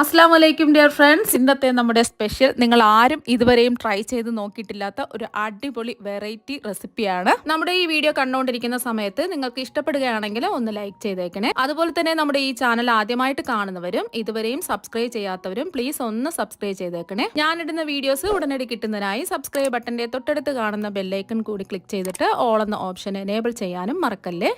അസ്സലാമു അലൈക്കും dear friends. ഇന്നത്തെ നമ്മുടെ സ്പെഷ്യൽ നിങ്ങൾ ആരും ഇതുവരെയും ട്രൈ ചെയ്ത് നോക്കിയിട്ടില്ലാത്ത ഒരു അടിപൊളി വെറൈറ്റി റെസിപ്പിയാണ്. നമ്മുടെ ഈ വീഡിയോ കണ്ടുകൊണ്ടിരിക്കുന്ന സമയത്ത് നിങ്ങൾക്ക് ഇഷ്ടപ്പെടുകയാണെങ്കിൽ ഒന്ന് ലൈക്ക് ചെയ്തേക്കണേ. അതുപോലെ തന്നെ നമ്മുടെ ഈ ചാനൽ ആദ്യമായിട്ട് കാണുന്നവരും ഇതുവരെയും സബ്സ്ക്രൈബ് ചെയ്യാത്തവരും പ്ലീസ് ഒന്ന് സബ്സ്ക്രൈബ് ചെയ്തേക്കണേ. ഞാനിടുന്ന വീഡിയോസ് ഉടനടി കിട്ടുന്നതിനായി സബ്സ്ക്രൈബ് ബട്ടന്റെ തൊട്ടടുത്ത് കാണുന്ന ബെല്ലൈക്കൺ കൂടി ക്ലിക്ക് ചെയ്തിട്ട് ഓൾ എന്ന ഓപ്ഷൻ എനേബിൾ ചെയ്യാനും മറക്കല്ലേ.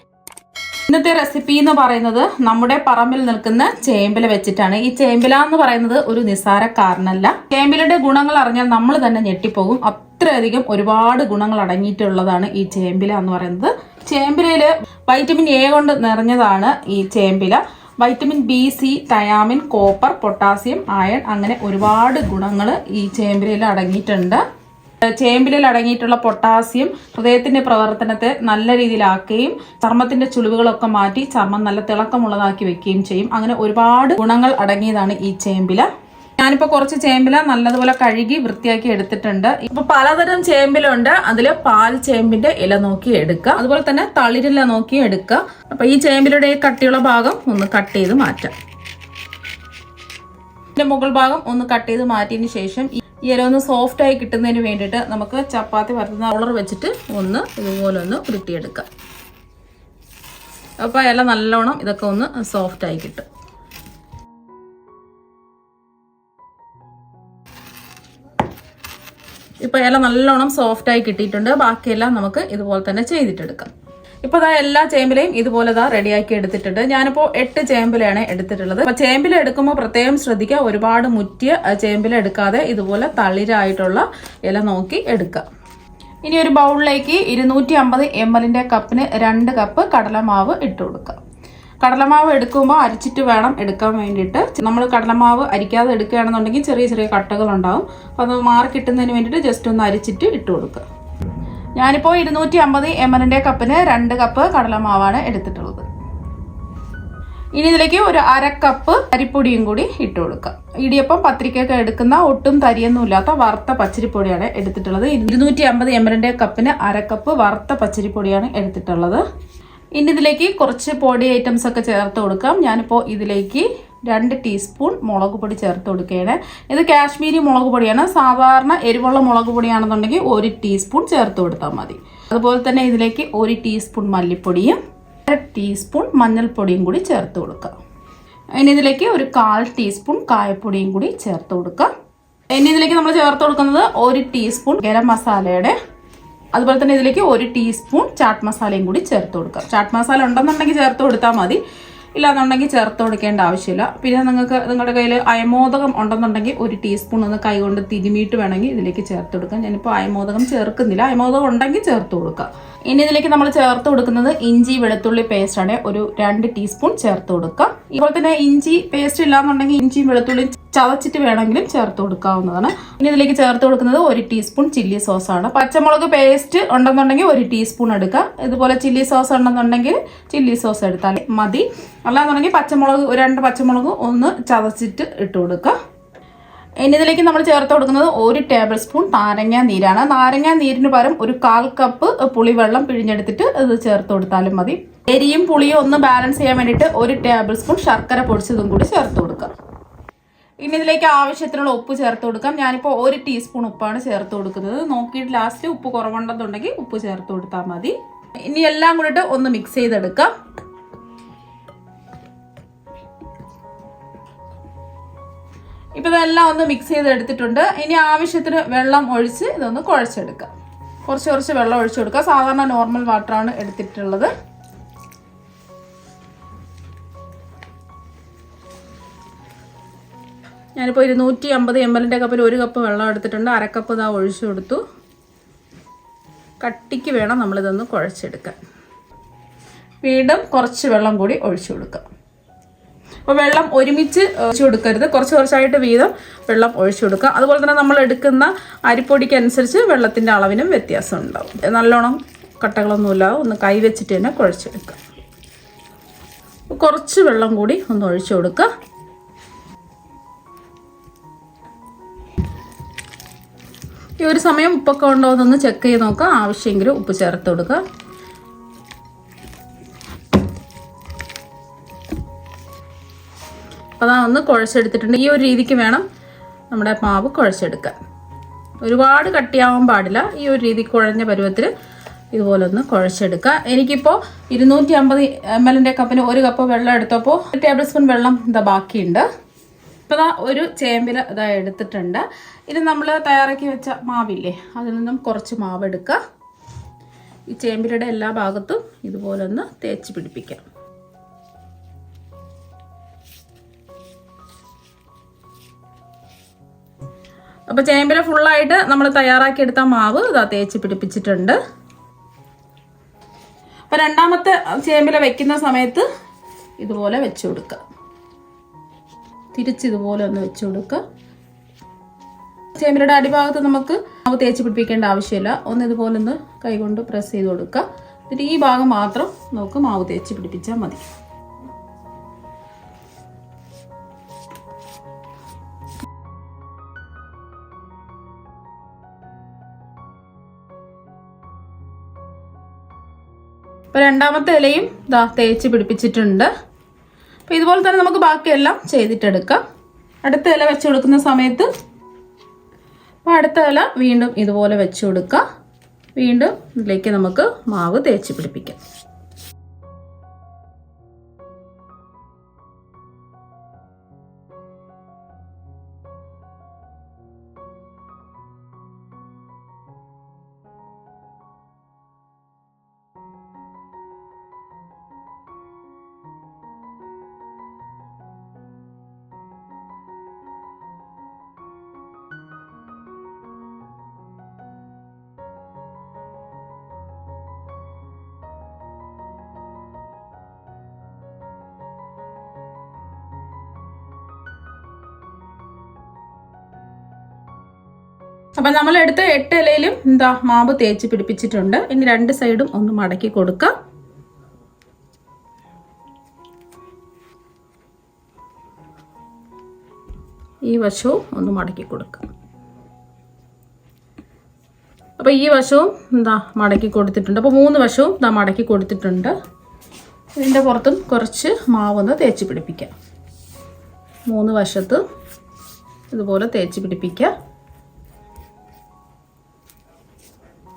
ഇന്നത്തെ റെസിപ്പി എന്ന് പറയുന്നത് നമ്മുടെ പറമ്പിൽ നിൽക്കുന്ന ചേമ്പില വെച്ചിട്ടാണ്. ഈ ചേമ്പില എന്ന് പറയുന്നത് ഒരു നിസ്സാരക്കാരനല്ല. ചേമ്പിലയുടെ ഗുണങ്ങൾ അറിഞ്ഞാൽ നമ്മൾ തന്നെ ഞെട്ടിപ്പോകും. അത്രയധികം ഒരുപാട് ഗുണങ്ങൾ അടങ്ങിയിട്ടുള്ളതാണ് ഈ ചേമ്പില എന്ന് പറയുന്നത്. ചേമ്പിലയില് വൈറ്റമിൻ എ കൊണ്ട് നിറഞ്ഞതാണ് ഈ ചേമ്പില. Vitamin B, C, thiamine, copper, potassium, iron അങ്ങനെ ഒരുപാട് ഗുണങ്ങൾ ഈ ചേമ്പിലയിൽ അടങ്ങിയിട്ടുണ്ട്. ചേമ്പിലിൽ അടങ്ങിയിട്ടുള്ള പൊട്ടാസ്യം ഹൃദയത്തിന്റെ പ്രവർത്തനത്തെ നല്ല രീതിയിലാക്കുകയും ചർമ്മത്തിന്റെ ചുളിവുകളൊക്കെ മാറ്റി ചർമ്മം നല്ല തിളക്കമുള്ളതാക്കി വെക്കുകയും ചെയ്യും. അങ്ങനെ ഒരുപാട് ഗുണങ്ങൾ അടങ്ങിയതാണ് ഈ ചേമ്പില. ഞാനിപ്പോ കുറച്ച് ചേമ്പില നല്ലതുപോലെ കഴുകി വൃത്തിയാക്കി എടുത്തിട്ടുണ്ട്. ഇപ്പൊ പലതരം ചേമ്പിലുണ്ട്. അതില് പാൽ ചേമ്പിന്റെ ഇല നോക്കി എടുക്കുക, അതുപോലെ തന്നെ തളിരില നോക്കി എടുക്കുക. അപ്പൊ ഈ ചേമ്പിലയുടെ കട്ടിയുള്ള ഭാഗം ഒന്ന് കട്ട് ചെയ്ത് മാറ്റാം. ഇതിന്റെ മുകൾ ഭാഗം ഒന്ന് കട്ട് ചെയ്ത് മാറ്റിയതിന് ശേഷം ഈ ഇല ഒന്ന് സോഫ്റ്റ് ആയി കിട്ടുന്നതിന് വേണ്ടിയിട്ട് നമുക്ക് ചപ്പാത്തി പരത്തുന്ന റോളർ വെച്ചിട്ട് ഒന്ന് ഇതുപോലെ ഒന്ന് ഉരുട്ടിയെടുക്കാം. അപ്പോൾ ഇല നല്ലോണം ഇതൊക്കെ ഒന്ന് സോഫ്റ്റ് ആയി കിട്ടും. ഇപ്പൊ ഇല നല്ലോണം സോഫ്റ്റ് ആയി കിട്ടിയിട്ടുണ്ട്. ബാക്കിയെല്ലാം നമുക്ക് ഇതുപോലെ തന്നെ ചെയ്തിട്ടെടുക്കാം. ഇപ്പൊ എല്ലാ ചേമ്പിലയും ഇതുപോലെ റെഡിയാക്കി എടുത്തിട്ടുണ്ട്. ഞാനിപ്പോ 8 ചേമ്പിലയാണ് എടുത്തിട്ടുള്ളത്. അപ്പൊ ചേമ്പില എടുക്കുമ്പോൾ പ്രത്യേകം ശ്രദ്ധിക്കുക, ഒരുപാട് മുറ്റിയ ചേമ്പില എടുക്കാതെ ഇതുപോലെ തളിരായിട്ടുള്ള ഇല നോക്കി എടുക്കുക. ഇനി ഒരു ബൗളിലേക്ക് 250 ml കപ്പിന് 2 കപ്പ് കടലമാവ് ഇട്ട് കൊടുക്കുക. കടലമാവ് എടുക്കുമ്പോൾ അരിച്ചിട്ട് വേണം എടുക്കാൻ വേണ്ടിയിട്ട്. നമ്മൾ കടലമാവ് അരിക്കാതെ എടുക്കുകയാണെന്നുണ്ടെങ്കിൽ ചെറിയ ചെറിയ കട്ടകൾ ഉണ്ടാവും. അപ്പൊ അത് മാറി കിട്ടുന്നതിന് വേണ്ടിയിട്ട് ജസ്റ്റ് ഒന്ന് അരിച്ചിട്ട് ഇട്ട് കൊടുക്കുക. ഞാനിപ്പോൾ 250 ml കപ്പിന് 2 കപ്പ് കടലമാവാണ് എടുത്തിട്ടുള്ളത്. ഇനി ഇതിലേക്ക് ഒരു 1/2 കപ്പ് അരിപ്പൊടിയും കൂടി ഇട്ട് കൊടുക്കാം. ഇടിയപ്പം പത്തിരിക്കൊക്കെ എടുക്കുന്ന ഒട്ടും തരിയൊന്നുമില്ലാത്ത വറുത്ത പച്ചരിപ്പൊടിയാണ് എടുത്തിട്ടുള്ളത്. 250 ml കപ്പിന് 1/2 കപ്പ് വറുത്ത പച്ചരിപ്പൊടിയാണ് എടുത്തിട്ടുള്ളത്. ഇനി ഇതിലേക്ക് കുറച്ച് പൊടി ഐറ്റംസ് ഒക്കെ ചേർത്ത് കൊടുക്കാം. ഞാനിപ്പോൾ ഇതിലേക്ക് 2 ടീസ്പൂൺ മുളക് പൊടി ചേർത്ത് കൊടുക്കുകയാണ്. ഇത് കാശ്മീരി മുളക് പൊടിയാണ്. സാധാരണ എരിവുള്ള മുളക് പൊടിയാണെന്നുണ്ടെങ്കിൽ 1 ടീസ്പൂൺ ചേർത്ത് കൊടുത്താൽ മതി. അതുപോലെ തന്നെ ഇതിലേക്ക് 1 ടീസ്പൂൺ മല്ലിപ്പൊടിയും 1 ടീസ്പൂൺ മഞ്ഞൾപ്പൊടിയും കൂടി ചേർത്ത് കൊടുക്കുക. ഇനി ഇതിലേക്ക് ഒരു 1/4 ടീസ്പൂൺ കായപ്പൊടിയും കൂടി ചേർത്ത് കൊടുക്കുക. ഇനി ഇതിലേക്ക് നമ്മൾ ചേർത്ത് കൊടുക്കുന്നത് 1 ടീസ്പൂൺ ഗരം മസാലയുടെ, അതുപോലെ തന്നെ ഇതിലേക്ക് 1 ടീസ്പൂൺ ചാട്ട് മസാലയും കൂടി ചേർത്ത് കൊടുക്കുക. ചാട്ട് മസാല ഉണ്ടെന്നുണ്ടെങ്കിൽ ചേർത്ത് കൊടുത്താൽ മതി, ഇല്ലാന്നുണ്ടെങ്കിൽ ചേർത്ത് കൊടുക്കേണ്ട ആവശ്യമില്ല. പിന്നെ നിങ്ങൾക്ക് നിങ്ങളുടെ കയ്യിൽ അയമോദകം ഉണ്ടെന്നുണ്ടെങ്കിൽ 1 ടീസ്പൂൺ ഒന്ന് കൈകൊണ്ട് തിരുമിയിട്ട് വേണമെങ്കിൽ ഇതിലേക്ക് ചേർത്ത് കൊടുക്കാം. ഞാനിപ്പോൾ അയമോദകം ചേർക്കുന്നില്ല. അയമോദകം ഉണ്ടെങ്കിൽ ചേർത്ത് കൊടുക്കുക. ഇനി ഇതിലേക്ക് നമ്മൾ ചേർത്ത് കൊടുക്കുന്നത് ഇഞ്ചി വെളുത്തുള്ളി പേസ്റ്റ് ആണ്. ഒരു 2 ടീസ്പൂൺ ചേർത്ത് കൊടുക്കുക. അതുപോലെ തന്നെ ഇഞ്ചി പേസ്റ്റ് ഇല്ലാന്നുണ്ടെങ്കിൽ ഇഞ്ചിയും വെളുത്തുള്ളിയും ചതച്ചിട്ട് വേണമെങ്കിലും ചേർത്ത് കൊടുക്കാവുന്നതാണ്. ഇനി ഇതിലേക്ക് ചേർത്ത് കൊടുക്കുന്നത് 1 ടീസ്പൂൺ ചില്ലി സോസ് ആണ്. പച്ചമുളക് പേസ്റ്റ് ഉണ്ടെന്നുണ്ടെങ്കിൽ 1 ടീസ്പൂൺ എടുക്കുക. ഇതുപോലെ ചില്ലി സോസ് ഉണ്ടെന്നുണ്ടെങ്കിൽ ചില്ലി സോസ് എടുത്താൽ മതി. അല്ലാന്നുണ്ടെങ്കിൽ പച്ചമുളക് 2 പച്ചമുളക് ഒന്ന് ചതച്ചിട്ട് ഇട്ട് കൊടുക്കുക. ഇനി ഇതിലേക്ക് നമ്മൾ ചേർത്ത് കൊടുക്കുന്നത് 1 ടേബിൾ സ്പൂൺ നാരങ്ങ നീരാണ്. നാരങ്ങ നീരിന് പകരം ഒരു 1/4 കപ്പ് പുളിവെള്ളം പിഴിഞ്ഞെടുത്തിട്ട് ഇത് ചേർത്ത് കൊടുത്താലും മതി. എരിയും പുളിയും ഒന്ന് ബാലൻസ് ചെയ്യാൻ വേണ്ടിയിട്ട് 1 ടേബിൾ സ്പൂൺ ശർക്കര പൊടിച്ചതും കൂടി ചേർത്ത് കൊടുക്കുക. ഇനി ഇതിലേക്ക് ആവശ്യത്തിനുള്ള ഉപ്പ് ചേർത്ത് കൊടുക്കാം. ഞാനിപ്പോൾ 1 ടീസ്പൂൺ ഉപ്പാണ് ചേർത്ത് കൊടുക്കുന്നത്. നോക്കിയിട്ട് ലാസ്റ്റ് ഉപ്പ് കുറവുണ്ടെന്നുണ്ടെങ്കിൽ ഉപ്പ് ചേർത്ത് കൊടുത്താൽ മതി. ഇനി എല്ലാം കൂടിയിട്ട് ഒന്ന് മിക്സ് ചെയ്തെടുക്കാം. ഇപ്പം ഇതെല്ലാം ഒന്ന് മിക്സ് ചെയ്ത് എടുത്തിട്ടുണ്ട്. ഇനി ആവശ്യത്തിന് വെള്ളം ഒഴിച്ച് ഇതൊന്ന് കുഴച്ചെടുക്കാം. കുറച്ച് വെള്ളം ഒഴിച്ചു കൊടുക്കുക. സാധാരണ നോർമൽ വാട്ടറാണ് എടുത്തിട്ടുള്ളത്. ഞാനിപ്പോൾ 250 ml കപ്പിൽ 1 കപ്പ് വെള്ളം എടുത്തിട്ടുണ്ട്. 1/2 കപ്പ് ഇതാ ഒഴിച്ചു കൊടുത്തു. കട്ടിക്ക് വേണം നമ്മളിതൊന്ന് കുഴച്ചെടുക്കാൻ. വീണ്ടും കുറച്ച് വെള്ളം കൂടി ഒഴിച്ചു കൊടുക്കാം. അപ്പോൾ വെള്ളം ഒരുമിച്ച് ഒഴിച്ചു കൊടുക്കരുത്, കുറച്ചായിട്ട് വീതം വെള്ളം ഒഴിച്ചു കൊടുക്കുക. അതുപോലെ തന്നെ നമ്മൾ എടുക്കുന്ന അരിപ്പൊടിക്ക് അനുസരിച്ച് വെള്ളത്തിൻ്റെ അളവിനും വ്യത്യാസം ഉണ്ടാവും. നല്ലോണം കട്ടകളൊന്നുമില്ലാതെ ഒന്ന് കൈ വെച്ചിട്ട് തന്നെ കുഴച്ചെടുക്കുക. കുറച്ച് വെള്ളം കൂടി ഒന്ന് ഒഴിച്ചു കൊടുക്കുക. ഈ ഒരു സമയം ഉപ്പൊക്കെ ഉണ്ടോ എന്നൊന്ന് ചെക്ക് ചെയ്ത് നോക്കുക. ആവശ്യമെങ്കിൽ ഉപ്പ് ചേർത്ത് കൊടുക്കുക. അപ്പോൾ അതാ ഒന്ന് കുഴച്ചെടുത്തിട്ടുണ്ട്. ഈ ഒരു രീതിക്ക് വേണം നമ്മുടെ മാവ് കുഴച്ചെടുക്കാൻ. ഒരുപാട് കട്ടിയാവാൻ പാടില്ല. ഈ ഒരു രീതിക്ക് കുഴഞ്ഞ പരുവത്തിൽ ഇതുപോലെ ഒന്ന് കുഴച്ചെടുക്കുക. എനിക്കിപ്പോൾ 250 ml കപ്പിന് 1 കപ്പ് വെള്ളം എടുത്തപ്പോൾ 1 ടേബിൾ സ്പൂൺ വെള്ളം ഇതാ ബാക്കിയുണ്ട്. ഇപ്പോൾ ഇതാ ഒരു ചേമ്പില ഇതാ എടുത്തിട്ടുണ്ട്. ഇത് നമ്മൾ തയ്യാറാക്കി വെച്ച മാവില്ലേ, അതിൽ നിന്നും കുറച്ച് മാവ് എടുക്കുക. ഈ ചേമ്പിലയുടെ എല്ലാ ഭാഗത്തും ഇതുപോലെ ഒന്ന് തേച്ച് പിടിപ്പിക്കാം. അപ്പോൾ ചേമ്പില ഫുള്ളായിട്ട് നമ്മൾ തയ്യാറാക്കിയെടുത്ത മാവ് ഇതാ തേച്ച് പിടിപ്പിച്ചിട്ടുണ്ട്. അപ്പോൾ രണ്ടാമത്തെ ചേമ്പില വെക്കുന്ന സമയത്ത് ഇതുപോലെ വെച്ച് കൊടുക്കുക. തിരിച്ചിതുപോലെ ഒന്ന് വെച്ച് കൊടുക്കുക. ചേമ്പിലയുടെ അടിഭാഗത്ത് നമുക്ക് മാവ് തേച്ച് പിടിപ്പിക്കേണ്ട ആവശ്യമില്ല. ഒന്ന് ഇതുപോലെ ഒന്ന് കൈകൊണ്ട് പ്രസ് ചെയ്ത് കൊടുക്കുക. എന്നിട്ട് ഈ ഭാഗം മാത്രം നമുക്ക് മാവ് തേച്ച് പിടിപ്പിച്ചാൽ മതി. അപ്പോൾ രണ്ടാമത്തെ ഇലയും ഇതാ തേച്ച് പിടിപ്പിച്ചിട്ടുണ്ട്. അപ്പോൾ ഇതുപോലെ തന്നെ നമുക്ക് ബാക്കിയെല്ലാം ചെയ്തിട്ടെടുക്കാം. അടുത്ത ഇല വെച്ച് കൊടുക്കുന്ന സമയത്ത് അപ്പോൾ അടുത്ത ഇല വീണ്ടും ഇതുപോലെ വെച്ച് കൊടുക്കുക. വീണ്ടും ഇതിലേക്ക് നമുക്ക് മാവ് തേച്ച് പിടിപ്പിക്കാം. അപ്പം നമ്മൾ എടുത്ത 8 ഇലയിലും എന്താ മാവ് തേച്ച് പിടിപ്പിച്ചിട്ടുണ്ട്. ഇനി 2 സൈഡും ഒന്ന് മടക്കി കൊടുക്കാം. ഈ വശവും ഒന്ന് മടക്കി കൊടുക്കാം. അപ്പോൾ ഈ വശവും എന്താ മടക്കി കൊടുത്തിട്ടുണ്ട്. അപ്പോൾ 3 വശവും എന്താ മടക്കി കൊടുത്തിട്ടുണ്ട്. ഇതിൻ്റെ പുറത്തും കുറച്ച് മാവൊന്ന് തേച്ച് പിടിപ്പിക്കാം. 3 വശത്ത് ഇതുപോലെ തേച്ച് പിടിപ്പിക്കുക.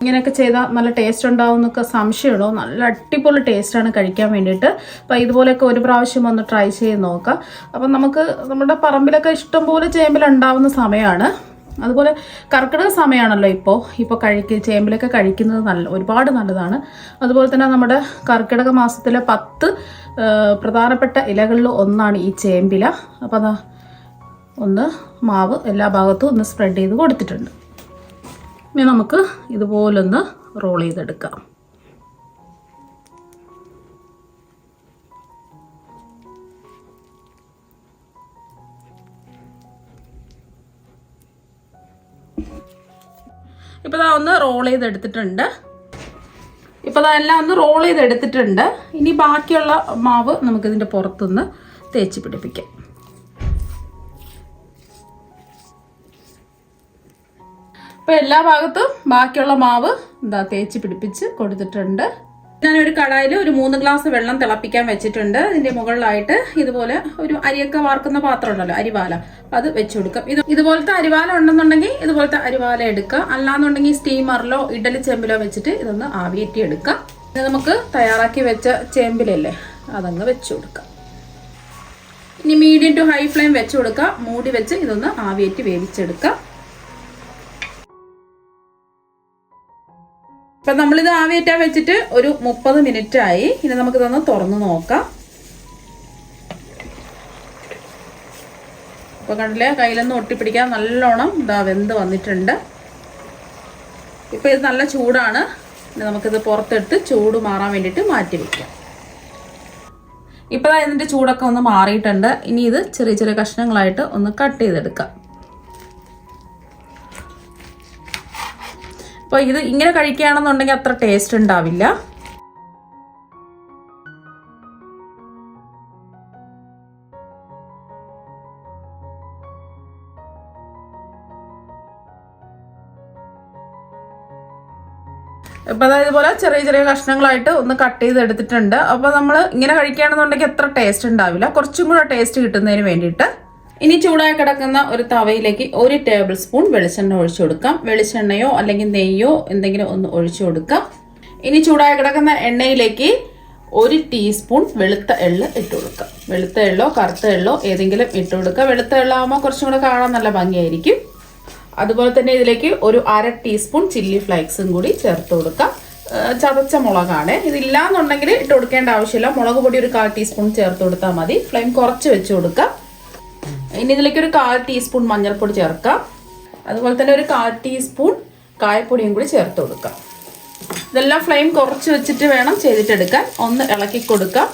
ഇങ്ങനെയൊക്കെ ചെയ്താൽ നല്ല ടേസ്റ്റ് ഉണ്ടാവും എന്നൊക്കെ സംശയമുണ്ടോ? നല്ല അടിപൊളി ടേസ്റ്റാണ് കഴിക്കാൻ വേണ്ടിയിട്ട്. അപ്പോൾ ഇതുപോലെയൊക്കെ ഒരു പ്രാവശ്യം ഒന്ന് ട്രൈ ചെയ്ത് നോക്കാം. അപ്പം നമുക്ക് നമ്മുടെ പറമ്പിലൊക്കെ ഇഷ്ടംപോലെ ചേമ്പിലുണ്ടാവുന്ന സമയമാണ്. അതുപോലെ കർക്കിടക സമയമാണല്ലോ ഇപ്പോൾ ചേമ്പിലൊക്കെ കഴിക്കുന്നത് ഒരുപാട് നല്ലതാണ്. അതുപോലെ തന്നെ നമ്മുടെ കർക്കിടക മാസത്തിലെ 10 പ്രധാനപ്പെട്ട ഇലകളിൽ ഒന്നാണ് ഈ ചേമ്പില. അപ്പോൾ അതാ ഒന്ന് മാവ് എല്ലാ ഭാഗത്തും ഒന്ന് സ്പ്രെഡ് ചെയ്ത് കൊടുത്തിട്ടുണ്ട്. ഇനി നമുക്ക് ഇതുപോലൊന്ന് റോൾ ചെയ്തെടുക്കാം. ഇപ്പോൾ ഇതാ ഒന്ന് റോൾ ചെയ്തെടുത്തിട്ടുണ്ട്. ഇപ്പോൾ അതെല്ലാം ഒന്ന് റോൾ ചെയ്തെടുത്തിട്ടുണ്ട്. ഇനി ബാക്കിയുള്ള മാവ് നമുക്കിതിൻ്റെ പുറത്തുനിന്ന് തേച്ച് പിടിപ്പിക്കാം. അപ്പോൾ എല്ലാ ഭാഗത്തും ബാക്കിയുള്ള മാവ് എന്താ തേച്ച് പിടിപ്പിച്ച് കൊടുത്തിട്ടുണ്ട്. ഞാനൊരു കടായിൽ ഒരു 3 ഗ്ലാസ് വെള്ളം തിളപ്പിക്കാൻ വെച്ചിട്ടുണ്ട്. ഇതിൻ്റെ മുകളിലായിട്ട് ഇതുപോലെ ഒരു അരിയൊക്കെ വാർക്കുന്ന പാത്രം ഉണ്ടല്ലോ, അരിവാല, അത് വെച്ച് കൊടുക്കാം. ഇതുപോലത്തെ അരിവാല ഉണ്ടെന്നുണ്ടെങ്കിൽ ഇതുപോലത്തെ അരിവാല എടുക്കുക. അല്ലാന്നുണ്ടെങ്കിൽ സ്റ്റീമറിലോ ഇഡലി ചെമ്പിലോ വെച്ചിട്ട് ഇതൊന്ന് ആവിയേറ്റി എടുക്കാം. ഇത് നമുക്ക് തയ്യാറാക്കി വെച്ച ചേമ്പിലല്ലേ, അതങ്ങ് വെച്ച് കൊടുക്കാം. ഇനി മീഡിയം ടു ഹൈ ഫ്ലെയിം വെച്ച് കൊടുക്കുക. മൂടി വെച്ച് ഇതൊന്ന് ആവിയേറ്റി വേവിച്ചെടുക്കാം. അപ്പം നമ്മളിത് ആവിയേറ്റാൻ വെച്ചിട്ട് ഒരു 30 മിനിറ്റ് ആയി. ഇനി നമുക്കിതൊന്ന് തുറന്ന് നോക്കാം. അപ്പോൾ കണ്ടില്ലേ, കയ്യിലൊന്നും ഒട്ടിപ്പിടിക്കാൻ നല്ലോണം ഇതാ വെന്ത് വന്നിട്ടുണ്ട്. ഇപ്പോൾ ഇത് നല്ല ചൂടാണ്. ഇനി നമുക്കിത് പുറത്തെടുത്ത് ചൂട് മാറാൻ വേണ്ടിയിട്ട് മാറ്റി വയ്ക്കാം. ഇപ്പോൾ ഇതിൻ്റെ ചൂടൊക്കെ ഒന്ന് മാറിയിട്ടുണ്ട്. ഇനി ഇത് ചെറിയ ചെറിയ കഷ്ണങ്ങളായിട്ട് ഒന്ന് കട്ട് ചെയ്തെടുക്കാം. അപ്പോൾ ഇത് ഇങ്ങനെ കഴിക്കുകയാണെന്നുണ്ടെങ്കിൽ അത്ര ടേസ്റ്റ് ഉണ്ടാവില്ല. ഇപ്പം അതായത് ഇതുപോലെ ചെറിയ ചെറിയ കഷ്ണങ്ങളായിട്ട് ഒന്ന് കട്ട് ചെയ്ത് എടുത്തിട്ടുണ്ട്. അപ്പോൾ നമ്മൾ ഇങ്ങനെ കഴിക്കുകയാണെന്നുണ്ടെങ്കിൽ അത്ര ടേസ്റ്റ് ഉണ്ടാവില്ല, കുറച്ചും കൂടെ ടേസ്റ്റ് കിട്ടുന്നതിന് വേണ്ടിയിട്ട്. ഇനി ചൂടായി കിടക്കുന്ന ഒരു തവയിലേക്ക് 1 ടേബിൾ സ്പൂൺ വെളിച്ചെണ്ണ ഒഴിച്ചു കൊടുക്കാം. വെളിച്ചെണ്ണയോ അല്ലെങ്കിൽ നെയ്യോ എന്തെങ്കിലും ഒന്ന് ഒഴിച്ചു കൊടുക്കാം. ഇനി ചൂടായി കിടക്കുന്ന എണ്ണയിലേക്ക് 1 ടീസ്പൂൺ വെളുത്ത എള്ള് ഇട്ട് കൊടുക്കാം. വെളുത്ത എള്ളോ കറുത്ത എള്ളോ ഏതെങ്കിലും ഇട്ട് കൊടുക്കുക. വെളുത്ത എള്ളാകുമ്പോൾ കുറച്ചും കൂടെ കാണാൻ നല്ല ഭംഗിയായിരിക്കും. അതുപോലെ തന്നെ ഇതിലേക്ക് ഒരു 1/2 ടീസ്പൂൺ ചില്ലി ഫ്ലേക്സും കൂടി ചേർത്ത് കൊടുക്കാം. ചതച്ച മുളകാണ്. ഇതില്ലാന്നുണ്ടെങ്കിൽ ഇട്ട് കൊടുക്കേണ്ട ആവശ്യമില്ല. മുളക് പൊടി ഒരു 1/4 ടീസ്പൂൺ ചേർത്ത് കൊടുത്താൽ മതി. ഫ്ലെയിം കുറച്ച് വെച്ച് കൊടുക്കാം. ഇനി ഇതിലേക്ക് ഒരു 1/4 ടീസ്പൂൺ മഞ്ഞൾപ്പൊടി ചേർക്കാം. അതുപോലെ തന്നെ ഒരു 1/4 ടീസ്പൂൺ കായപ്പൊടിയും കൂടി ചേർത്ത് കൊടുക്കാം. ഇതെല്ലാം ഫ്ലെയിം കുറച്ച് വെച്ചിട്ട് വേണം ചെയ്തിട്ടെടുക്കാൻ. ഒന്ന് ഇളക്കി കൊടുക്കാം.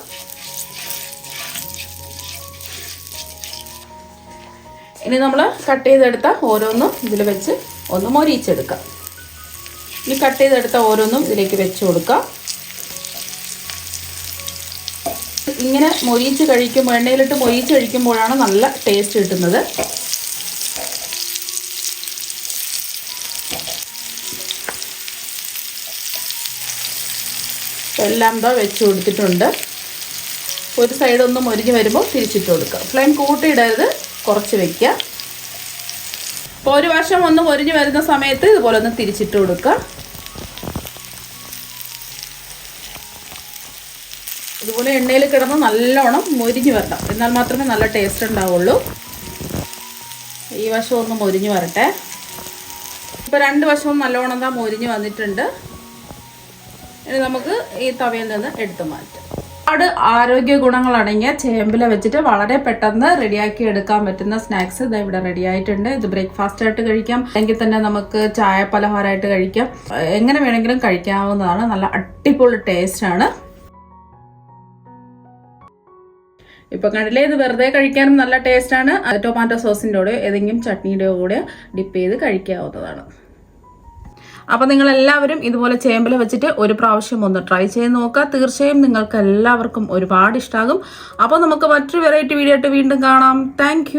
ഇനി നമ്മൾ കട്ട് ചെയ്തെടുത്ത ഓരോന്നും ഇതിൽ വെച്ച് ഒന്ന് മൊരിയിച്ചെടുക്കാം. ഇനി കട്ട് ചെയ്തെടുത്ത ഓരോന്നും ഇതിലേക്ക് വെച്ച് കൊടുക്കാം. ഇങ്ങനെ മൊരിയിച്ച് കഴിക്കുമ്പോൾ, എണ്ണയിലിട്ട് മൊരിയിച്ച് കഴിക്കുമ്പോഴാണ് നല്ല ടേസ്റ്റ് കിട്ടുന്നത്. എല്ലാം ഇതാ വെച്ച് കൊടുത്തിട്ടുണ്ട്. ഒരു സൈഡ് ഒന്ന് മൊരിഞ്ഞ് വരുമ്പോൾ തിരിച്ചിട്ട് കൊടുക്കുക. ഫ്ലെയിം കൂട്ടിയിടരുത്, കുറച്ച് വെക്കുക. അപ്പോൾ ഒരു വശം ഒന്ന് മൊരിഞ്ഞ് വരുന്ന സമയത്ത് ഇതുപോലെ ഒന്ന് തിരിച്ചിട്ട് കൊടുക്കുക. ഇതുപോലെ എണ്ണയിൽ കിടന്ന് നല്ലോണം മൊരിഞ്ഞ് വരണം, എന്നാൽ മാത്രമേ നല്ല ടേസ്റ്റ് ഉണ്ടാവുള്ളൂ. ഈ വശം ഒന്ന് മൊരിഞ്ഞ് വരട്ടെ. ഇപ്പോൾ 2 വശവും നല്ലോണം എന്താ മൊരിഞ്ഞ് വന്നിട്ടുണ്ട്. ഇനി നമുക്ക് ഈ തവയിൽ നിന്ന് എടുത്തു മാറ്റാം. ഒരുപാട് ആരോഗ്യ ഗുണങ്ങൾ അടങ്ങിയ ചേമ്പില വെച്ചിട്ട് വളരെ പെട്ടെന്ന് റെഡിയാക്കി എടുക്കാൻ പറ്റുന്ന സ്നാക്സ് ഇത് ഇവിടെ റെഡി ആയിട്ടുണ്ട്. ഇത് ബ്രേക്ക്ഫാസ്റ്റ് ആയിട്ട് കഴിക്കാം, അല്ലെങ്കിൽ തന്നെ നമുക്ക് ചായ പലഹാരമായിട്ട് കഴിക്കാം. എങ്ങനെ വേണമെങ്കിലും കഴിക്കാവുന്നതാണ്. നല്ല അടിപൊളി ടേസ്റ്റ് ആണ്. ഇപ്പൊ കണ്ടില്ലേ, ഇത് വെറുതെ കഴിക്കാനും നല്ല ടേസ്റ്റ് ആണ്. ടൊമാറ്റോ സോസിൻ്റെ കൂടെ ഏതെങ്കിലും ചട്നിയുടെ കൂടെ ഡിപ്പ് ചെയ്ത് കഴിക്കാവുന്നതാണ്. അപ്പോൾ നിങ്ങൾ എല്ലാവരും ഇതുപോലെ ചേമ്പില വെച്ചിട്ട് ഒരു പ്രാവശ്യം ഒന്ന് ട്രൈ ചെയ്ത് നോക്കുക. തീർച്ചയായും നിങ്ങൾക്ക് എല്ലാവർക്കും ഒരുപാട് ഇഷ്ടമാകും. അപ്പോൾ നമുക്ക് മറ്റൊരു വെറൈറ്റി വീഡിയോ ആയിട്ട് വീണ്ടും കാണാം. താങ്ക്